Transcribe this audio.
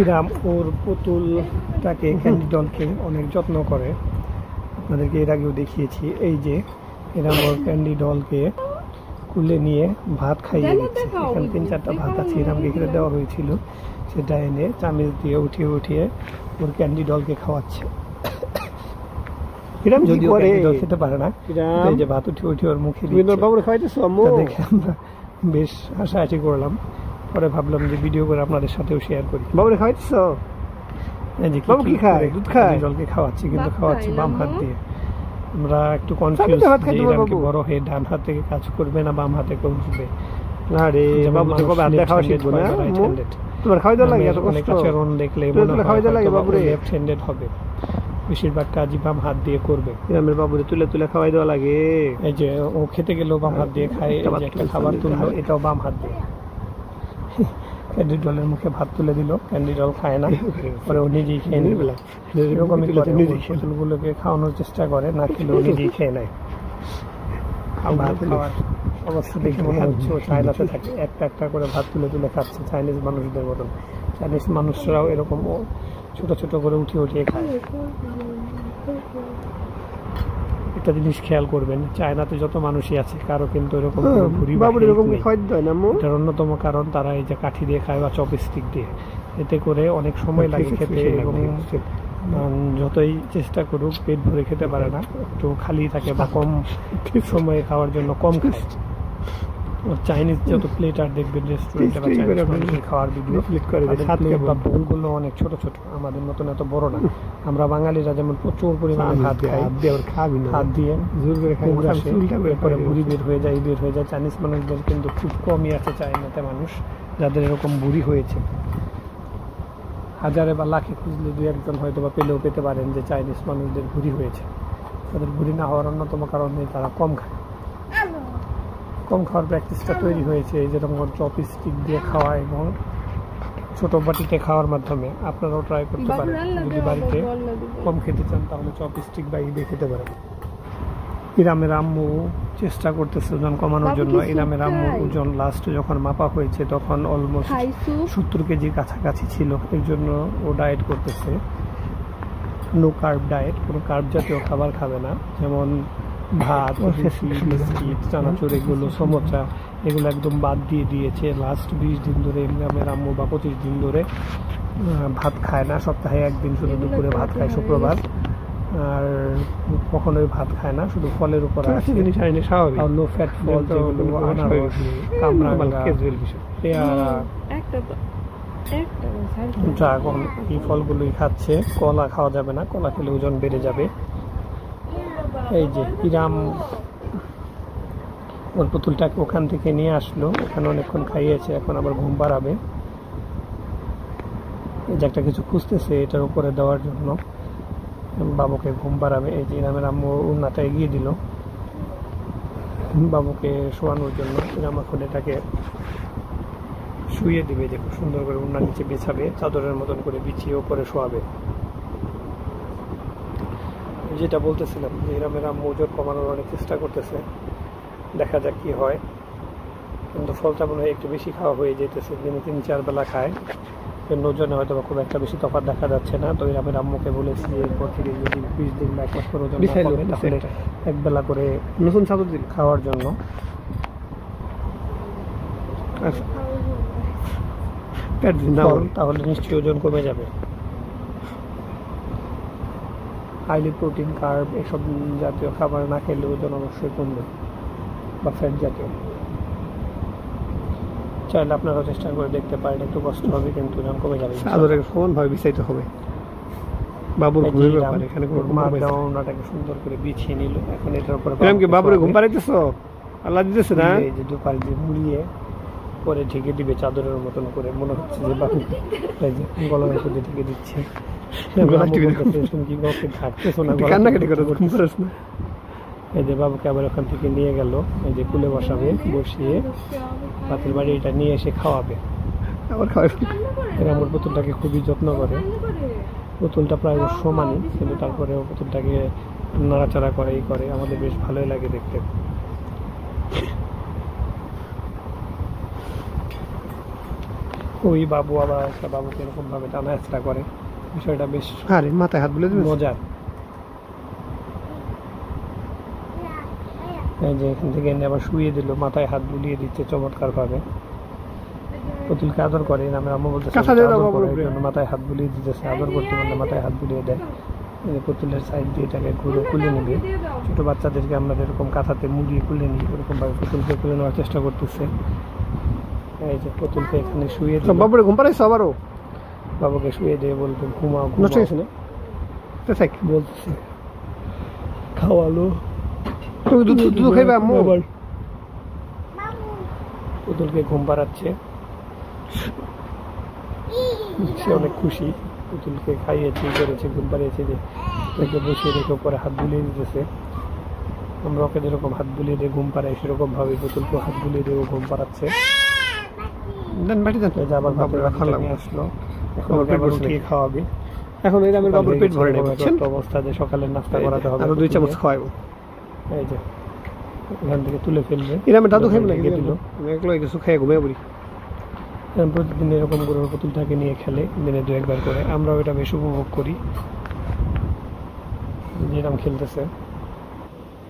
ইরাম ওর পুতুলটাকে candy ডলকে অনেক যত্ন করে, আপনাদেরকে এর আগেও দেখিয়েছি। এই যে ইরাম ওর ক্যান্ডি ডলকে কুলে নিয়ে ভাত খাইয়ে দিচ্ছে। এখানে 3-4টা ভাত আছে, ইরামকে খেতে দেওয়া হয়েছিল, সেটা এনে চামিচ দিয়ে উঠিয়ে উঠিয়ে ওর ক্যান্ডি ডলকে খাওয়াচ্ছে। ইরাম যদিও ক্যান্ডি ডল খেতে পারে না, এই যে ভাত উঠিয়ে উঠিয়ে ওর মুখে দিচ্ছে। দেখে আমরা বেশ হাসাহাসি করলাম, পরে ভাবলাম যে ভিডিও করে আপনাদের সাথেও শেয়ার করি। বাবুরে খাওয়াইছ? এই যে কি খায়, দুধ খায়, জলকে খাওয়াচ্ছি, কিন্তু খাওয়াচ্ছি বাম হাত দিয়ে। আমরা একটু কনফিউজ যে ইরাম কি বড় হয়ে ডান হাত থেকে কাজ করবে না বাম হাতে করবে। আরে বাবু তো কবে হাত খাওয়া শিখবো না, তোমার খাওয়া দাওয়া লাগে এত কষ্ট? অনেক আচরণ দেখলে মনে হয় খাওয়া দাওয়া লাগে বাবুরে লেফট হ্যান্ডেড হবে, বেশিরভাগ কাজই বাম হাত দিয়ে করবে। ইরামের বাবুরে তুলে তুলে খাওয়াই দেওয়া লাগে। এই যে ও খেতে গেলেও বাম হাত দিয়ে খায়, একটা খাবার তুললো এটাও বাম হাত দিয়ে। ক্যান্ডি ডলের মুখে ভাত তুলে দিল, ক্যান্ডি ডল খায় না, পরে ও নিজেই খেয়ে নিল। এরকমই করে পুতুলগুলোকে খাওয়ানোর চেষ্টা করে, না খেলেও নিজেই খেয়ে নেয়। ভাত খাওয়ার অবস্থা দেখে মনে হচ্ছে ও চায়নাতে থাকে, একটা একটা করে ভাত তুলে তুলে খাচ্ছে চাইনিজ মানুষদের মতন। চাইনিজ মানুষরাও এরকম ছোট ছোট করে উঠিয়ে উঠিয়ে খায়। একটা জিনিস খেয়াল করবেন, চায়নাতে যত মানুষই আছে কারো কিন্তু এরকম এটার অন্যতম কারণ তারা এই যে কাঠি দিয়ে খায় বা চপস্টিক দিয়ে, এতে করে অনেক সময় লাগে খেতে এবং যতই চেষ্টা করুক পেট ভরে খেতে পারে না, একটু খালি থাকে বা কম সময়ে খাওয়ার জন্য কম খায়। চাইনিজ যত প্লেটার দেখবেন রেস্টুরেন্টে বা চাইনিজ খাওয়ার ভিডিও বা বোলগুলো অনেক ছোট ছোট, আমাদের মতন এত বড় না। আমরা বাঙালিরা যেমন প্রচুর পরিমাণে ভাত খাই, হাত দিয়ে জোর করে খাই, এরপরে ভুঁড়ি বের হয়ে যায়। চাইনিজ মানুষদের কিন্তু খুব কমই আছে চাইনাতে মানুষ যাদের এরকম ভুঁড়ি হয়েছে। হাজারে বা লাখে খুঁজলে 2-1 জন হয়তো বা পেলেও পেতে পারেন যে চাইনিজ মানুষদের ভুঁড়ি হয়েছে। তাদের ভুঁড়ি না হওয়ার অন্যতম কারণ তারা কম খায়, কম খাওয়ার প্র্যাকটিসটা তৈরি হয়েছে যেরকম চপস্টিক দিয়ে খাওয়া এবং ছোট বাটিতে খাওয়ার মাধ্যমে। আপনারাও ট্রাই করতে পারেন, যদি বাড়িতে কম খেতে চান তাহলে চপস্টিক বা দিয়ে খেতে পারেন। ইরামের আম্মু চেষ্টা করতেছে ওজন কমানোর জন্য। ইরামের আম্মুর ওজন লাস্ট যখন মাপা হয়েছে তখন অলমোস্ট 70 কেজির কাছাকাছি ছিল। এর জন্য ও ডায়েট করতেছে, নো কার্ব ডায়েট, কোনো কার্ব জাতীয় খাবার খাবে না, যেমন ভাত, বিস্কিট, চানাচুর, এগুলো সমোসা, এগুলো একদম বাদ দিয়ে দিয়েছে। লাস্ট 20 দিন ধরে ইরামের আম্মু বা 25 দিন ধরে ভাত খায় না, সপ্তাহে 1 দিন শুধু দুপুরে ভাত খায় শুক্রবার, আর কখনোই ভাত খায় না, শুধু ফলের উপর লো ফ্যাট ফল যেগুলো আনারস, কামরাঙ্গা, পেয়ারা, ড্রাগন, এই ফলগুলোই খাচ্ছে। কলা খাওয়া যাবে না, কলা খেলে ওজন বেড়ে যাবে। এই যে ইরাম ওর পুতুলটাকে ওখান থেকে নিয়ে আসলো, ওখানে অনেকক্ষণ খাইয়েছে, এখন আবার ঘুম পাড়াবে। এই যে একটা কিছু খুঁজতেছে এটার উপরে দেওয়ার জন্য, বাবুকে ঘুম পাড়াবে। এই যে ইরামের আম্মু উন্নাটা এগিয়ে দিল বাবুকে শোয়ানোর জন্য। ইরাম এখন এটাকে শুয়ে দিবে, যে খুব সুন্দর করে উন্নার নিচে বিছাবে, চাদরের মতন করে বিছিয়ে ওপরে শোয়াবে। যেটা বলতেছিলাম যে ইরামের আম্মু ওজন কমানোর অনেক চেষ্টা করতেছে, দেখা যাক কি হয়। কিন্তু ফলটা মনে হয় একটু বেশি খাওয়া হয়ে যেতেছে, দিনে 3-4 বেলা খায়, ওজনে হয়তো খুব একটা বেশি তফাৎ দেখা যাচ্ছে না। তো ইরামের আম্মুকে বলেছি যে এরপর থেকে যদি 20 দিন বা 1 মাস করে ওজন কমে তাহলে 1 বেলা করে নতুন চাদর দিন খাওয়ার জন্য। তাহলে নিশ্চয়ই ওজন কমে যাবে। হাইলি প্রোটিন, কার্ব এসব জাতীয় খাবার না খেলে ওজন অবশ্যই কমবে, বা ফ্যাট জাতীয়। চাইলে আপনারাও চেষ্টা করে দেখতে পারেন, একটু কষ্ট হবে কিন্তু ওজন কমে যাবে। চাদরের ফোন ভাবে বিছাইতে হবে, বাবুর ঘুমের ব্যাপারে এখানে ওনাটাকে সুন্দর করে বিছিয়ে নিল। এখন এটার উপরে বাবুরে ঘুম পাড়াইতেছ, আল্লাহ দিতেছে না, এই যে দুপাশ দিয়ে মুড়িয়ে পরে ঢেকে দিবে চাদরের মতন করে। মনে হচ্ছে যে বাবু গলার উপর দিয়ে ঢেকে দিচ্ছে। এই যে বাবুকে আবার ওখান থেকে নিয়ে গেল, এই যে কুলে বসাবে, বসিয়ে পাতিল বাড়ি এটা নিয়ে এসে খাওয়াবে। আমার পুতুলটাকে খুবই যত্ন করে, পুতুলটা প্রায় সমানই, কিন্তু তারপরেও পুতুলটাকে নাড়াচাড়া করে, এই করে, আমাদের বেশ ভালোই লাগে দেখতে। ও ওই বাবু আবার একটা বাবুকে এরকম ভাবে টানা হেঁচড়া করে, বিষয়টা বেশ আরে মাথায় হাত বুলিয়ে দিবে মজার। এই যে এখান থেকে এনে আবার শুয়ে দিল, মাথায় হাত বুলিয়ে দিচ্ছে চমৎকার ভাবে। পুতুলকে আদর করে, আমার আম্মু বলতেছে মাথায় হাত বুলিয়ে দিতেছে, আদর করতে বললে মাথায় হাত বুলিয়ে দেয়। পুতুলের সাইড দিয়ে এটাকে ঘুরে খুলে নেবে। ছোট বাচ্চাদেরকে আমরা যেরকম কাঁথাতে মুড়িয়ে খুলে নিই ওরকম ভাবে পুতুলকে খুলে নেওয়ার চেষ্টা করতেছে। এই যে পুতুলকে এখানে শুয়ে দিল। বাবুরে ঘুম পাড়াইছো আবারও? বাবুকে শুয়ে দিয়ে বলতো ঘুমাও, নষ্ট হয়েছে না বলতেছে খাওয়ালো। তুমি দুধ খাইবে আম্মু? পুতুলকে ঘুম পাড়াচ্ছে, সে অনেক খুশি। পুতুলকে খাইয়েছি, করেছি, ঘুম পাড়িয়েছি, যে তাকে বসিয়ে রেখে পরে হাত বুলিয়ে দিতেছে। আমরা ওকে যেরকম হাত বুলিয়ে দিয়ে ঘুম পাড়াই সেরকম ভাবে পুতুলকেও হাত বুলিয়ে দিয়ে ঘুম পাড়াচ্ছে। আবার আসলো, খাওয়াবে। এখন এই আমার বাবুর পেট ভরে নেবে অবস্থা যে সকালের নাস্তা করাতে হবে, আরো 2 চামচ খাওয়াবো। এই যে এখান থেকে তুলে ফেলবে। এরা আমি দাদু খাইব না, দিল একলো কিছু খেয়ে ঘুমিয়ে পড়ি। প্রতিদিন এরকম করে পুতুলটাকে নিয়ে খেলে, দিনে 2-1 বার করে। আমরাও এটা বেশ উপভোগ করি, যেরকম খেলতেছে।